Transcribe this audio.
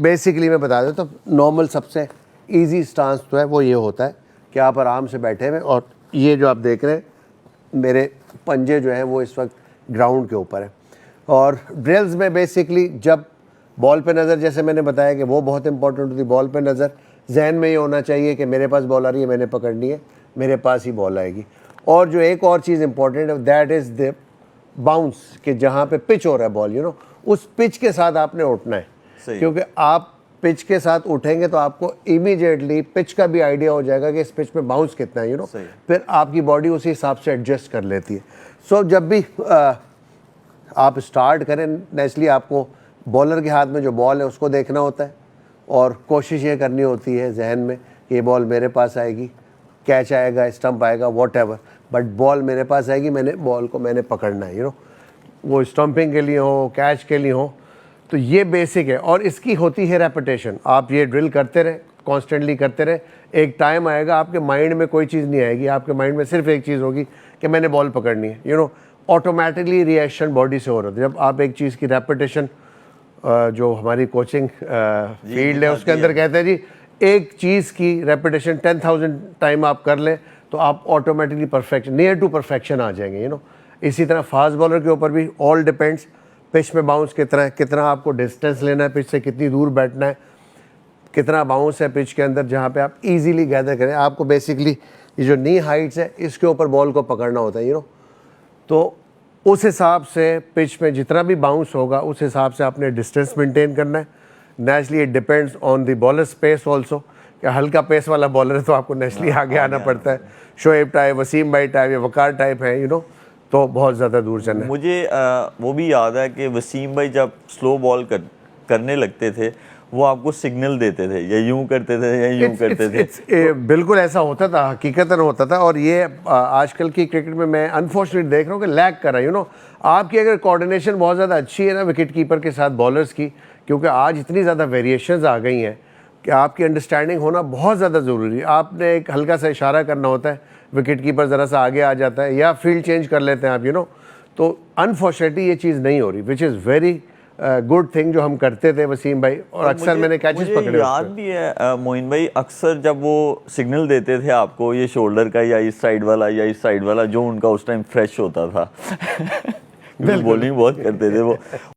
Basically میں بتا دیتا ہوں نارمل سب سے ایزی سٹانس تو ہے وہ یہ ہوتا ہے کہ آپ آرام سے بیٹھے ہوئے اور یہ جو آپ دیکھ رہے ہیں میرے پنجے جو ہیں وہ اس وقت گراؤنڈ کے اوپر ہیں. اور ڈرلز میں بیسکلی جب بال پہ نظر, جیسے میں نے بتایا کہ وہ بہت امپورٹنٹ ہوتی ہے, بال پہ نظر, ذہن میں یہ ہونا چاہیے کہ میرے پاس بال آ رہی ہے, میں نے پکڑنی ہے, میرے پاس ہی بال آئے گی. اور جو ایک اور چیز امپورٹنٹ ہے دیٹ از دا باؤنس, کہ جہاں پہ پچ ہو رہا ہے بال اس پچ کے ساتھ آپ نے اٹھنا ہے, کیونکہ آپ پچ کے ساتھ اٹھیں گے تو آپ کو امیڈیٹلی پچ کا بھی آئیڈیا ہو جائے گا کہ اس پچ پہ باؤنس کتنا ہے پھر آپ کی باڈی اسی حساب سے ایڈجسٹ کر لیتی ہے. سو جب بھی آپ اسٹارٹ کریں نیچرلی آپ کو بالر کے ہاتھ میں جو بال ہے اس کو دیکھنا ہوتا ہے اور کوشش یہ کرنی ہوتی ہے ذہن میں کہ یہ بال میرے پاس آئے گی, کیچ آئے گا, اسٹمپ آئے گا, واٹ ایور, بٹ بال میرے پاس آئے گی, میں نے بال کو میں نے پکڑنا ہے وہ اسٹمپنگ کے لیے ہو, کیچ کے لیے ہو. تو یہ بیسک ہے اور اس کی ہوتی ہے ریپیٹیشن. آپ یہ ڈرل کرتے رہے, کانسٹنٹلی کرتے رہے, ایک ٹائم آئے گا آپ کے مائنڈ میں کوئی چیز نہیں آئے گی, آپ کے مائنڈ میں صرف ایک چیز ہوگی کہ میں نے بال پکڑنی ہے. آٹومیٹکلی ریئیکشن باڈی سے ہو رہا ہے. جب آپ ایک چیز کی ریپیٹیشن, جو ہماری کوچنگ فیلڈ ہے اس کے اندر کہتے ہیں جی ایک چیز کی ریپیٹیشن 10,000 ٹائم آپ کر لیں تو آپ automatically perfection, near to perfection آ جائیں گے. اسی طرح فاسٹ بالر کے اوپر بھی آل ڈپینڈس پچ میں باؤنس کتنا آپ کو ڈسٹینس لینا ہے, پچ سے کتنی دور بیٹھنا ہے, کتنا باؤنس ہے پچ کے اندر جہاں پہ آپ ایزیلی گیدر کریں. آپ کو بیسکلی یہ جو نی ہائٹس ہے اس کے اوپر بال کو پکڑنا ہوتا ہے تو اس حساب سے پچ میں جتنا بھی باؤنس ہوگا اس حساب سے آپ نے ڈسٹینس مینٹین کرنا ہے. Naturally it depends on the bowler space also, کہ ہلکا پیس والا بالر ہے تو آپ کو نیچرلی آگے آنا پڑتا ہے. شعیب ٹائپ, وسیم بھائی ٹائپ یا وقار ٹائپ ہے تو بہت زیادہ دور چلنا ہے. مجھے وہ بھی یاد ہے کہ وسیم بھائی جب سلو بال کرنے لگتے تھے وہ آپ کو سگنل دیتے تھے, یا یوں کرتے تھے یا یوں کرتے تھے. بالکل ایسا ہوتا تھا, حقیقتاً ہوتا تھا. اور یہ آج کل کی کرکٹ میں انفارچونیٹ دیکھ رہا ہوں کہ لیگ کر رہا ہے. آپ کی اگر کوآرڈینیشن بہت زیادہ اچھی ہے نا وکٹ کیپر کے ساتھ بالرز کی, کیونکہ آج اتنی زیادہ ویریشنز آ گئی ہیں کہ آپ کی انڈرسٹینڈنگ ہونا بہت زیادہ ضروری ہے. آپ نے ایک ہلکا سا اشارہ کرنا ہوتا ہے, وکٹ کیپر ذرا سا آگے آ جاتا ہے یا فیلڈ چینج کر لیتے ہیں آپ تو انفارچونیٹلی یہ چیز نہیں ہو رہی, وچ از ویری گڈ تھنگ جو ہم کرتے تھے وسیم بھائی. اور اکثر میں نے کیچز پکڑے. یاد بھی ہے معین بھائی, اکثر جب وہ سگنل دیتے تھے آپ کو یہ شولڈر کا یا اس سائڈ والا یا اس سائڈ والا, جو ان کا اس ٹائم فریش ہوتا تھا, بولنگ بہت کرتے تھے وہ.